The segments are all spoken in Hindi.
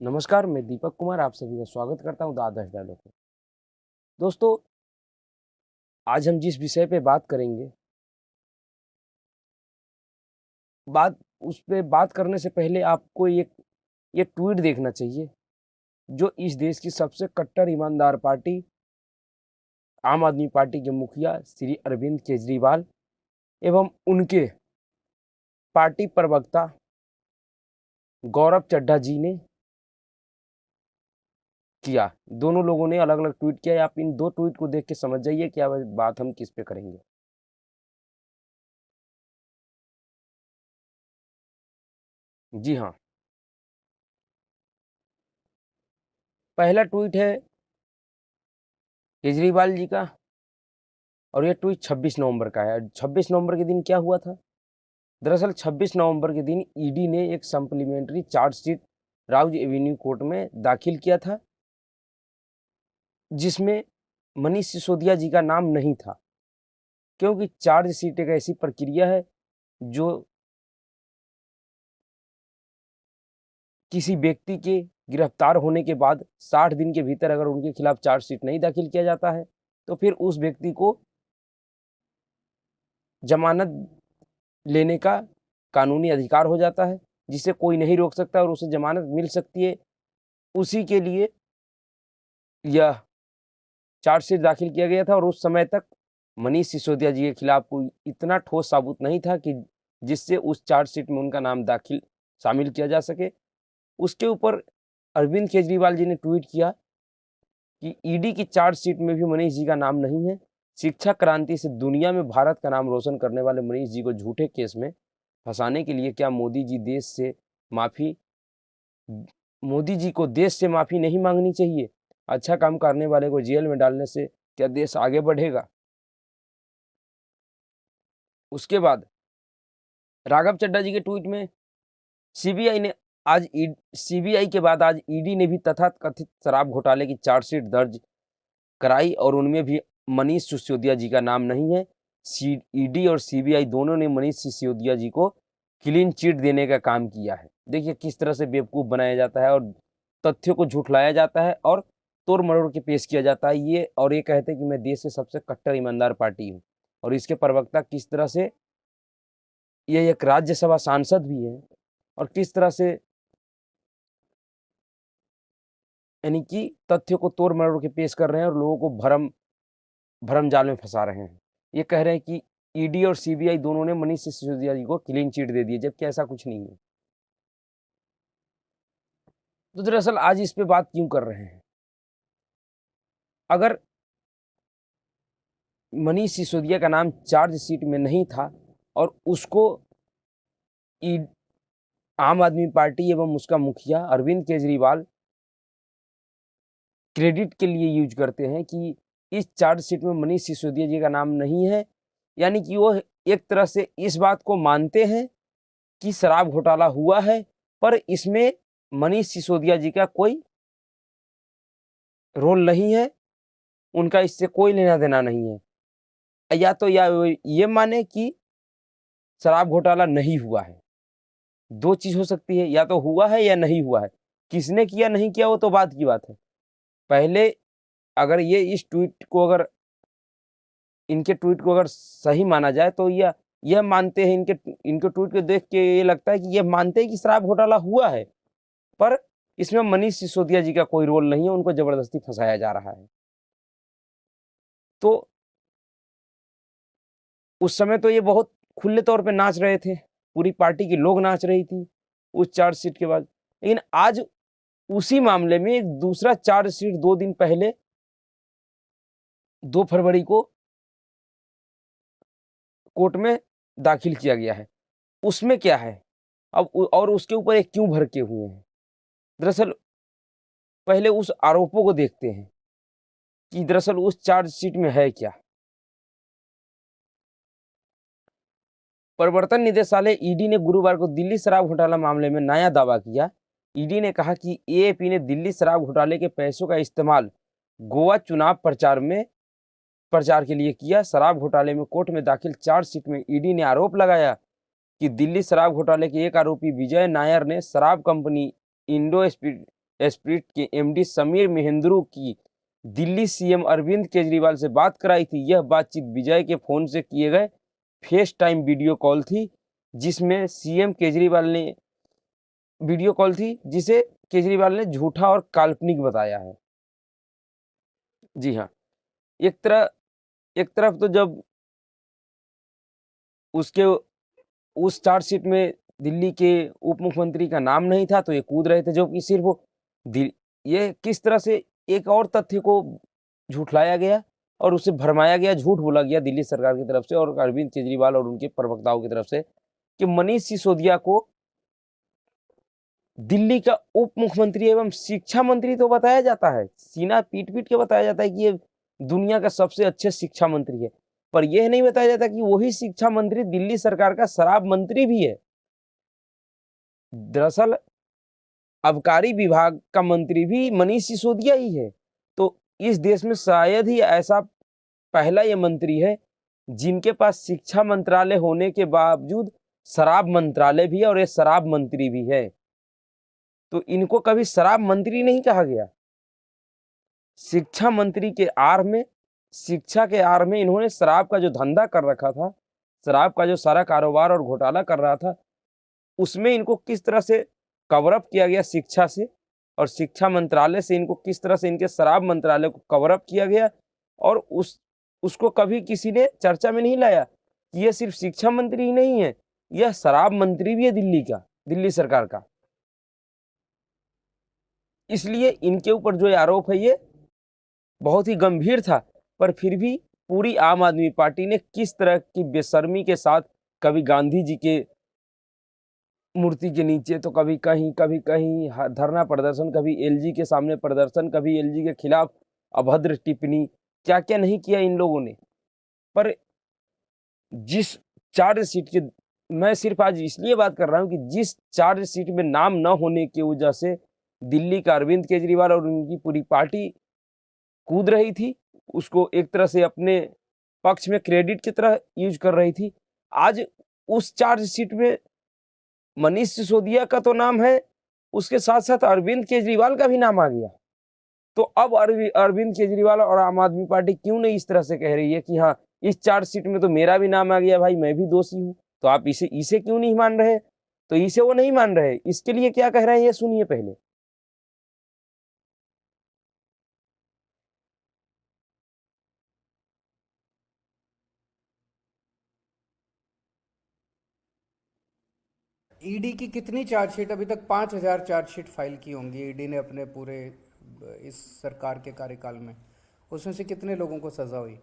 नमस्कार, मैं दीपक कुमार आप सभी का स्वागत करता हूँ द आदर्श डायलॉग में। दोस्तों, आज हम जिस विषय पे बात करेंगे, बात उस पे बात करने से पहले आपको एक ट्वीट देखना चाहिए, जो इस देश की सबसे कट्टर ईमानदार पार्टी, आम आदमी पार्टी के मुखिया श्री अरविंद केजरीवाल एवं उनके पार्टी प्रवक्ता गौरव चड्ढा जी ने किया। दोनों लोगों ने अलग-अलग ट्वीट किया है। आप इन 2 ट्वीट को देख के समझ जाइए क्या बात हम किस पे करेंगे। जी हाँ, पहला ट्वीट है केजरीवाल जी का और ये ट्वीट 26 नवंबर का है। 26 नवंबर के दिन क्या हुआ था? दरअसल 26 नवंबर के दिन ईडी ने एक supplementary chargesheet Rouse Avenue court में दाखिल किया था, जिसमें मनीष सिसोदिया जी का नाम नहीं था, क्योंकि चार्जशीट एक ऐसी प्रक्रिया है जो किसी व्यक्ति के गिरफ्तार होने के बाद 60 दिन के भीतर अगर उनके खिलाफ चार्जशीट नहीं दाखिल किया जाता है, तो फिर उस व्यक्ति को जमानत लेने का कानूनी अधिकार हो जाता है, जिसे कोई नहीं रोक सकता और उसे जमानत मिल सकती है। उसी के लिए यह चार्जशीट दाखिल किया गया था और उस समय तक मनीष सिसोदिया जी के खिलाफ कोई इतना ठोस सबूत नहीं था कि जिससे उस चार्जशीट में उनका नाम शामिल किया जा सके। उसके ऊपर अरविंद केजरीवाल जी ने ट्वीट किया कि ईडी की चार्जशीट में भी मनीष जी का नाम नहीं है। शिक्षा क्रांति से दुनिया में भारत का नाम रोशन करने वाले मनीष जी को झूठे केस में फंसाने के लिए क्या माफ़ी मोदी जी को देश से माफ़ी नहीं मांगनी चाहिए? अच्छा काम करने वाले को जेल में डालने से क्या देश आगे बढ़ेगा? उसके बाद राघव चड्ढा जी के ट्वीट में सीबीआई ने सीबीआई के बाद आज ईडी ने भी तथाकथित शराब घोटाले की चार्जशीट दर्ज कराई और उनमें भी मनीष सिसोदिया जी का नाम नहीं है। ईडी और सीबीआई दोनों ने मनीष सिसोदिया जी को क्लीन चिट देने का काम किया है। देखिए किस तरह से बेवकूफ़ बनाया जाता है और तथ्यों को झुठलाया जाता है और तोड़-मरोड़ के पेश किया जाता है। ये कहते हैं कि मैं देश की सबसे कट्टर ईमानदार पार्टी हूँ और इसके प्रवक्ता किस तरह से ये एक राज्यसभा सांसद भी हैं और किस तरह से यानी कि तथ्यों को तोड़-मरोड़ के पेश कर रहे हैं और लोगों को भरम जाल में फँसा रहे हैं। ये कह रहे हैं कि ईडी और सीबीआई दोनों ने मनीष सिसोदिया जी को क्लीन चिट दे दी है, जबकि ऐसा कुछ नहीं है। तो दरअसल आज इस पे बात क्यों कर रहे हैं? अगर मनीष सिसोदिया का नाम चार्जशीट में नहीं था और उसको ई आम आदमी पार्टी एवं उसका मुखिया अरविंद केजरीवाल क्रेडिट के लिए यूज़ करते हैं कि इस चार्जशीट में मनीष सिसोदिया जी का नाम नहीं है, यानी कि वो एक तरह से इस बात को मानते हैं कि शराब घोटाला हुआ है, पर इसमें मनीष सिसोदिया जी का कोई रोल नहीं है, उनका इससे कोई लेना-देना नहीं है। या ये माने कि शराब घोटाला नहीं हुआ है। 2 चीज़ हो सकती है, या तो हुआ है या नहीं हुआ है। किसने किया, नहीं किया वो तो बात की बात है। पहले अगर ये इस ट्वीट को अगर इनके ट्वीट को अगर सही माना जाए तो यह मानते हैं इनके ट्वीट को देख के ये लगता है कि ये मानते हैं कि शराब घोटाला हुआ है, पर इसमें मनीष सिसोदिया जी का कोई रोल नहीं है, उनको ज़बरदस्ती फँसाया जा रहा है। तो उस समय तो ये बहुत खुले तौर पे नाच रहे थे, पूरी पार्टी के लोग नाच रही थी, उस चार्जशीट के बाद। लेकिन आज उसी मामले में एक दूसरा चार्जशीट 2 दिन पहले 2 फरवरी को कोर्ट में दाखिल किया गया है। उसमें क्या है? अब और उसके ऊपर ये क्यों भड़के हुए हैं? दरअसल पहले उस आरोपों को देखते हैं कि दरअसल उस चार्जशीट में है क्या? प्रवर्तन निदेशालय ईडी ने गुरुवार को दिल्ली शराब घोटाला मामले में नया दावा किया। ईडी ने कहा कि एएपी ने दिल्ली शराब घोटाले के पैसों का इस्तेमाल गोवा चुनाव प्रचार के लिए किया। शराब घोटाले में कोर्ट में दाखिल चार्जशीट में ईडी ने आरोप लगाया कि दिल्ली शराब घोटाले के एक आरोपी विजय नायर ने शराब कंपनी इंडो स्प्रिट के एमडी समीर महेंद्रू की दिल्ली सीएम अरविंद केजरीवाल से बात कराई थी। यह बातचीत विजय के फोन से किए गए फेस टाइम वीडियो कॉल थी, जिसमें सीएम केजरीवाल ने वीडियो कॉल थी जिसे केजरीवाल ने झूठा और काल्पनिक बताया है। जी हाँ, एक तरफ तो जब उसके उस चार्जशीट में दिल्ली के उप मुख्यमंत्री का नाम नहीं था तो ये कूद रहे थे, जो कि सिर्फ ये किस तरह से एक और तथ्य को झूठलाया गया और उसे भरमाया गया, झूठ बोला गया दिल्ली सरकार की तरफ से और अरविंद केजरीवाल और उनके प्रवक्ताओं की तरफ से कि मनीष सिसोदिया को दिल्ली का उप मुख्यमंत्री एवं शिक्षा मंत्री तो बताया जाता है, सीना पीट के बताया जाता है कि ये दुनिया का सबसे अच्छे शिक्षा मंत्री है, पर यह नहीं बताया जाता कि वही शिक्षा मंत्री दिल्ली सरकार का शराब मंत्री भी है। दरअसल आबकारी विभाग का मंत्री भी मनीष सिसोदिया ही है। तो इस देश में शायद ही ऐसा पहला ये मंत्री है जिनके पास शिक्षा मंत्रालय होने के बावजूद शराब मंत्रालय भी है और ये शराब मंत्री भी है। तो इनको कभी शराब मंत्री नहीं कहा गया। शिक्षा मंत्री के आड़ में, शिक्षा के आड़ में इन्होंने शराब का जो धंधा कर रखा था, शराब का जो सारा कारोबार और घोटाला कर रहा था, उसमें इनको किस तरह से कवर अप किया गया शिक्षा से, और शिक्षा मंत्रालय से इनको किस तरह से इनके शराब मंत्रालय को कवर अप किया गया, और उसको कभी किसी ने चर्चा में नहीं लाया कि यह सिर्फ शिक्षा मंत्री ही नहीं है, यह शराब मंत्री भी है दिल्ली सरकार का। इसलिए इनके ऊपर जो आरोप है ये बहुत ही गंभीर था, पर फिर भी पूरी आम आदमी पार्टी ने किस तरह की बेशर्मी के साथ कभी गांधी जी के मूर्ति के नीचे तो कभी कहीं धरना प्रदर्शन, कभी एलजी के सामने प्रदर्शन, कभी एलजी के खिलाफ अभद्र टिप्पणी, क्या क्या नहीं किया इन लोगों ने। पर जिस चार्जशीट के, मैं सिर्फ आज इसलिए बात कर रहा हूं कि जिस चार्जशीट में नाम न होने की वजह से दिल्ली का अरविंद केजरीवाल और उनकी पूरी पार्टी कूद रही थी, उसको एक तरह से अपने पक्ष में क्रेडिट की तरह यूज कर रही थी, आज उस चार्जशीट में मनीष सिसोदिया का तो नाम है, उसके साथ साथ अरविंद केजरीवाल का भी नाम आ गया। तो अब अरविंद केजरीवाल और आम आदमी पार्टी क्यों नहीं इस तरह से कह रही है कि हाँ इस चार्जशीट में तो मेरा भी नाम आ गया, भाई मैं भी दोषी हूं, तो आप इसे क्यों नहीं मान रहे? तो इसे वो नहीं मान रहे, इसके लिए क्या कह रहे हैं ये सुनिए पहले। ईडी की कितनी चार्जशीट, अभी तक 5,000 चार्जशीट फाइल की होंगी ईडी ने अपने पूरे इस सरकार के कार्यकाल में, उसमें से कितने लोगों को सज़ा हुई?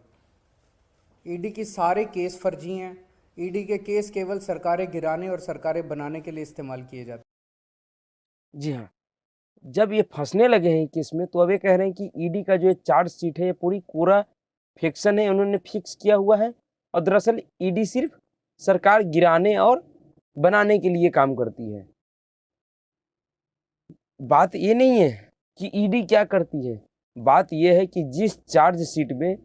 ईडी की सारे केस फर्जी हैं। ईडी के केस केवल सरकारें गिराने और सरकारें बनाने के लिए इस्तेमाल किए जाते हैं। जी हाँ, जब ये फंसने लगे हैं केस में तो अब ये कह रहे हैं कि ईडी का जो चार्जशीट है ये पूरा फिक्शन है, उन्होंने फिक्स किया हुआ है, और दरअसल ईडी सिर्फ सरकार गिराने और बनाने के लिए काम करती है। बात ये नहीं है कि ईडी क्या करती है, बात ये है कि जिस चार्जशीट में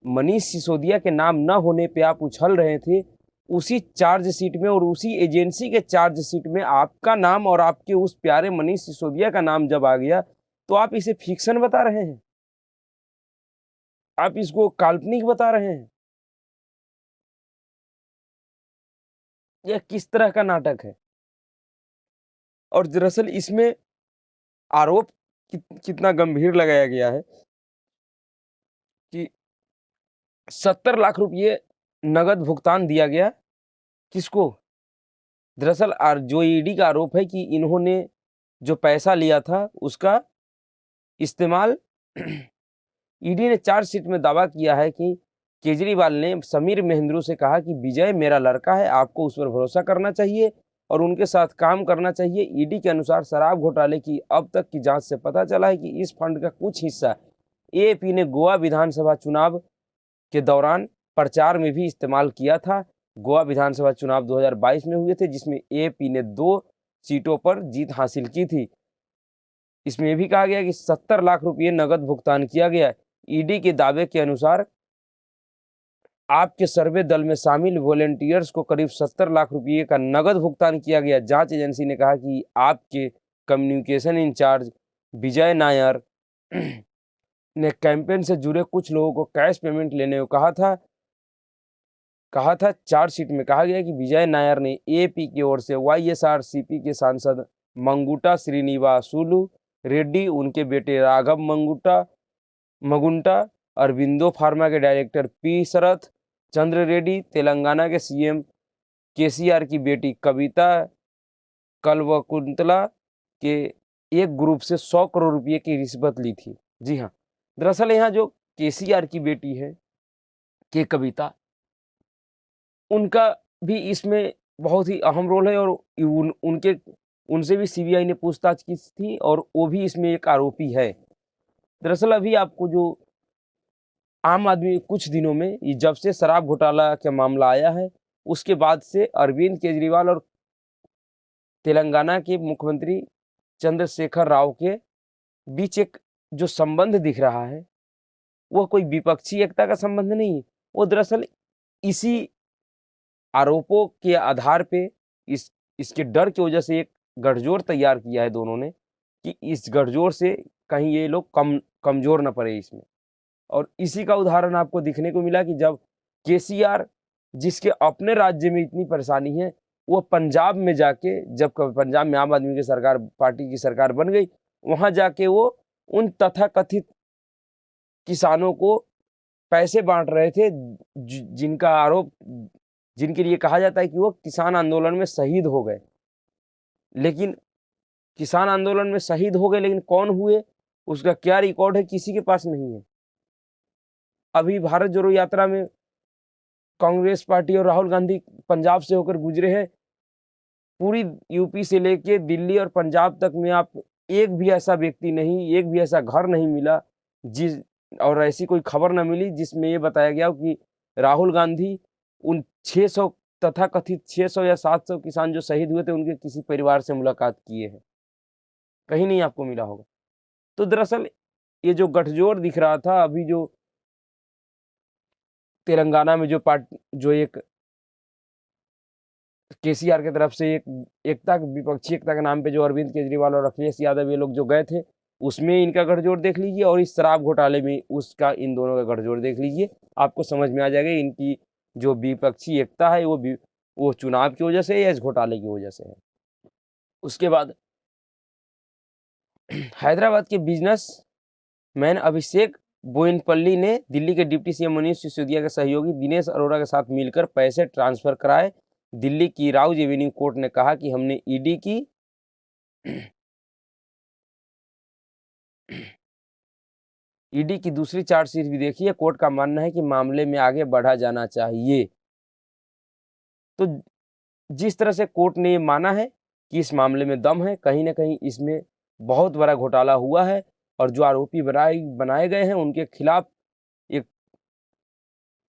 मनीष सिसोदिया के नाम न होने पे आप उछल रहे थे, उसी चार्जशीट में और उसी एजेंसी के चार्जशीट में आपका नाम और आपके उस प्यारे मनीष सिसोदिया का नाम जब आ गया तो आप इसे फिक्शन बता रहे हैं, आप इसको काल्पनिक बता रहे हैं। यह किस तरह का नाटक है? और दरअसल इसमें आरोप कितना गंभीर लगाया गया है कि 70 लाख रुपये नगद भुगतान दिया गया। किसको? दरअसल जो ईडी का आरोप है कि इन्होंने जो पैसा लिया था उसका इस्तेमाल ईडी ने चार्जशीट में दावा किया है कि केजरीवाल ने समीर महेंद्रू से कहा कि विजय मेरा लड़का है, आपको उस पर भरोसा करना चाहिए और उनके साथ काम करना चाहिए। ईडी के अनुसार शराब घोटाले की अब तक की जांच से पता चला है कि इस फंड का कुछ हिस्सा एएपी ने गोवा विधानसभा चुनाव के दौरान प्रचार में भी इस्तेमाल किया था। गोवा विधानसभा चुनाव 2022 में हुए थे, जिसमें एएपी ने 2 सीटों पर जीत हासिल की थी। इसमें भी कहा गया कि 70 लाख रुपये नगद भुगतान किया गया। ईडी के दावे के अनुसार आपके सर्वे दल में शामिल वॉलंटियर्स को करीब 70 लाख रुपये का नगद भुगतान किया गया। जांच एजेंसी ने कहा कि आपके कम्युनिकेशन इंचार्ज विजय नायर ने कैंपेन से जुड़े कुछ लोगों को कैश पेमेंट लेने को कहा था। चार्जशीट में कहा गया कि विजय नायर ने एपी की ओर से वाईएसआरसीपी के सांसद मंगुटा श्रीनिवासुलु रेड्डी, उनके बेटे राघव मगुंटा, अरविंदो फार्मा के डायरेक्टर पी शरथ चंद्र रेड्डी, तेलंगाना के सीएम केसीआर की बेटी कविता कल्वकुंतला के एक ग्रुप से 100 करोड़ रुपए की रिश्वत ली थी। जी हाँ, दरअसल यहाँ जो केसीआर की बेटी है के कविता, उनका भी इसमें बहुत ही अहम रोल है और उनसे भी सीबीआई ने पूछताछ की थी और वो भी इसमें एक आरोपी है। दरअसल अभी आपको जो आम आदमी कुछ दिनों में जब से शराब घोटाला का मामला आया है, उसके बाद से अरविंद केजरीवाल और तेलंगाना के मुख्यमंत्री चंद्रशेखर राव के बीच एक जो संबंध दिख रहा है, वह कोई विपक्षी एकता का संबंध नहीं है। वो दरअसल इसी आरोपों के आधार पे इसके डर की वजह से एक गठजोड़ तैयार किया है दोनों ने कि इस गठजोड़ से कहीं ये लोग कमजोर न पड़े इसमें। और इसी का उदाहरण आपको दिखने को मिला कि जब केसीआर, जिसके अपने राज्य में इतनी परेशानी है, वो पंजाब में जाके, जब पंजाब में आम आदमी की सरकार, पार्टी की सरकार बन गई, वहां जाके वो उन तथाकथित किसानों को पैसे बांट रहे थे जिनका आरोप, जिनके लिए कहा जाता है कि वो किसान आंदोलन में शहीद हो गए। लेकिन किसान आंदोलन में शहीद हो गए, लेकिन कौन हुए, उसका क्या रिकॉर्ड है, किसी के पास नहीं है। अभी भारत जोड़ो यात्रा में कांग्रेस पार्टी और राहुल गांधी पंजाब से होकर गुजरे हैं। पूरी यूपी से लेके दिल्ली और पंजाब तक में आप एक भी ऐसा व्यक्ति नहीं, एक भी ऐसा घर नहीं मिला और ऐसी कोई खबर न मिली जिसमें ये बताया गया कि राहुल गांधी उन 600 तथाकथित 600 या 700 किसान जो शहीद हुए थे, उनके किसी परिवार से मुलाकात किए हैं। कहीं नहीं आपको मिला होगा। तो दरअसल ये जो गठजोड़ दिख रहा था, अभी जो तेलंगाना में जो एक केसीआर की तरफ से एक विपक्षी एकता के नाम पे जो अरविंद केजरीवाल और अखिलेश यादव ये लोग जो गए थे, उसमें इनका गठजोड़ देख लीजिए और इस शराब घोटाले में उसका, इन दोनों का गठजोड़ देख लीजिए, आपको समझ में आ जाएगा इनकी जो विपक्षी एकता है वो चुनाव की वजह से या इस घोटाले की वजह से है। उसके बाद हैदराबाद के बिजनेस मैन अभिषेक बोयनपल्ली ने दिल्ली के डिप्टी सीएम मनीष सिसोदिया के सहयोगी दिनेश अरोड़ा के साथ मिलकर पैसे ट्रांसफर कराए। दिल्ली की राउज एवेन्यू कोर्ट ने कहा कि हमने ईडी की दूसरी चार्जशीट भी देखी है। कोर्ट का मानना है कि मामले में आगे बढ़ा जाना चाहिए। तो जिस तरह से कोर्ट ने ये माना है कि इस मामले में दम है, कहीं ना कहीं इसमें बहुत बड़ा घोटाला हुआ है और जो आरोपी बनाए गए हैं उनके खिलाफ एक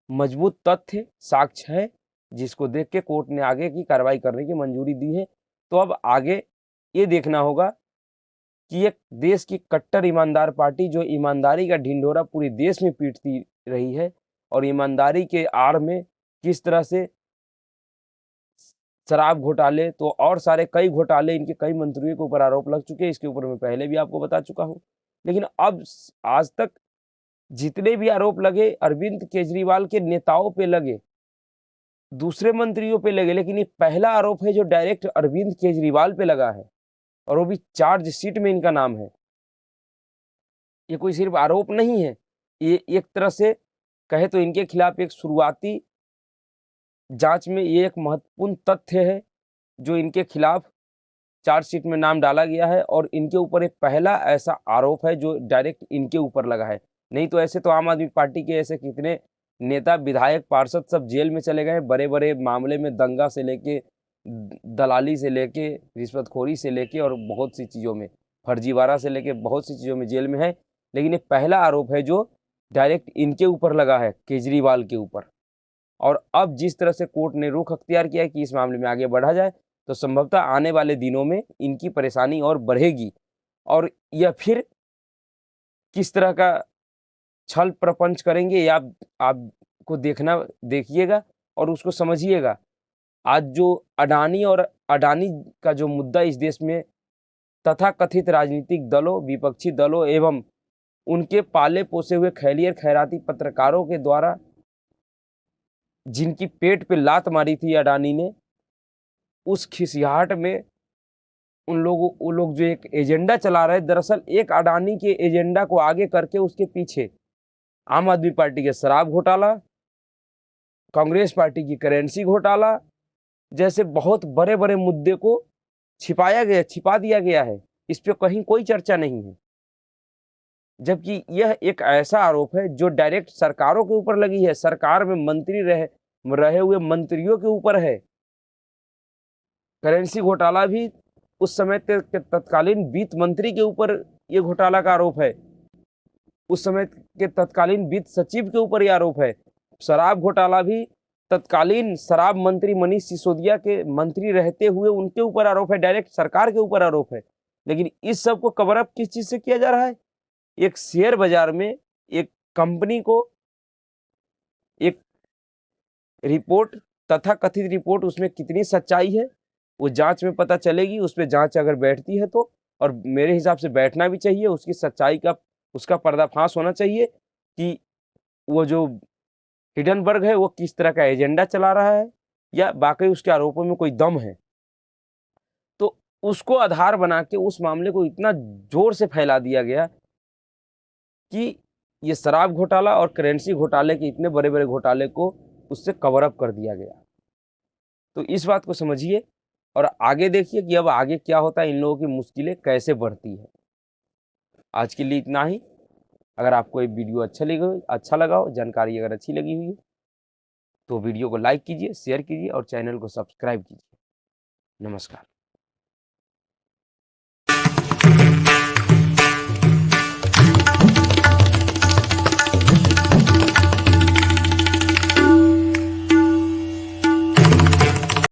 मजबूत तथ्य साक्ष्य है, जिसको देख के कोर्ट ने आगे की कार्रवाई करने की मंजूरी दी है। तो अब आगे ये देखना होगा कि एक देश की कट्टर ईमानदार पार्टी जो ईमानदारी का ढिंढोरा पूरे देश में पीटती रही है और ईमानदारी के आड़ में किस तरह से शराब घोटाले तो और सारे कई घोटाले, इनके कई मंत्रियों के ऊपर आरोप लग चुके हैं। इसके ऊपर मैं पहले भी आपको बता चुका हूं। लेकिन अब आज तक जितने भी आरोप लगे अरविंद केजरीवाल के नेताओं पे लगे, दूसरे मंत्रियों पे लगे, लेकिन ये पहला आरोप है जो डायरेक्ट अरविंद केजरीवाल पे लगा है और वो भी चार्जशीट में इनका नाम है। ये कोई सिर्फ आरोप नहीं है, ये एक तरह से कहे तो इनके खिलाफ एक शुरुआती जांच में ये एक महत्वपूर्ण तथ्य है जो इनके खिलाफ चार्जशीट में नाम डाला गया है और इनके ऊपर एक पहला ऐसा आरोप है जो डायरेक्ट इनके ऊपर लगा है। नहीं तो ऐसे तो आम आदमी पार्टी के ऐसे कितने नेता, विधायक, पार्षद सब जेल में चले गए हैं, बड़े बड़े मामले में, दंगा से लेके, दलाली से लेके, रिश्वतखोरी से लेके और बहुत सी चीज़ों में, फर्जीवाड़ा से लेके बहुत सी चीज़ों में जेल में है। लेकिन ये पहला आरोप है जो डायरेक्ट इनके ऊपर लगा है, केजरीवाल के ऊपर। और अब जिस तरह से कोर्ट ने रुख अख्तियार किया है कि इस मामले में आगे बढ़ा जाए, तो संभवतः आने वाले दिनों में इनकी परेशानी और बढ़ेगी और यह फिर किस तरह का छल प्रपंच करेंगे ये आपको देखिएगा और उसको समझिएगा। आज जो अडानी का जो मुद्दा इस देश में तथा कथित राजनीतिक दलों, विपक्षी दलों एवं उनके पाले पोसे हुए खैरियर खैराती पत्रकारों के द्वारा जिनकी पेट पे लात मारी थी अडानी ने, उस खिसियाहट में वो लोग जो एक एजेंडा चला रहे, दरअसल एक अडानी के एजेंडा को आगे करके उसके पीछे आम आदमी पार्टी के शराब घोटाला, कांग्रेस पार्टी की करेंसी घोटाला जैसे बहुत बड़े बड़े मुद्दे को छिपा दिया गया है। इस पे कहीं कोई चर्चा नहीं है, जबकि यह एक ऐसा आरोप है जो डायरेक्ट सरकारों के ऊपर लगी है, सरकार में मंत्री रहे हुए मंत्रियों के ऊपर है। करेंसी घोटाला भी उस समय के तत्कालीन वित्त मंत्री के ऊपर ये घोटाला का आरोप है, उस समय के तत्कालीन वित्त सचिव के ऊपर यह आरोप है। शराब घोटाला भी तत्कालीन शराब मंत्री मनीष सिसोदिया के मंत्री रहते हुए उनके ऊपर आरोप है, डायरेक्ट सरकार के ऊपर आरोप है। लेकिन इस सब को कवर अप किस चीज से किया जा रहा है? एक शेयर बाजार में एक कंपनी को एक रिपोर्ट, तथा कथित रिपोर्ट, उसमें कितनी सच्चाई है वो जांच में पता चलेगी। उस पर जांच अगर बैठती है तो, और मेरे हिसाब से बैठना भी चाहिए, उसकी सच्चाई का उसका पर्दाफाश होना चाहिए कि वो जो हिडनबर्ग है वो किस तरह का एजेंडा चला रहा है या वाकई उसके आरोपों में कोई दम है। तो उसको आधार बना के उस मामले को इतना जोर से फैला दिया गया कि ये शराब घोटाला और करेंसी घोटाले के इतने बड़े बड़े घोटाले को उससे कवर अप कर दिया गया। तो इस बात को समझिए और आगे देखिए कि अब आगे क्या होता है, इन लोगों की मुश्किलें कैसे बढ़ती है। आज के लिए इतना ही। अगर आपको ये वीडियो अच्छा लगा हो, जानकारी अगर अच्छी लगी हुई है तो वीडियो को लाइक कीजिए, शेयर कीजिए और चैनल को सब्सक्राइब कीजिए। नमस्कार।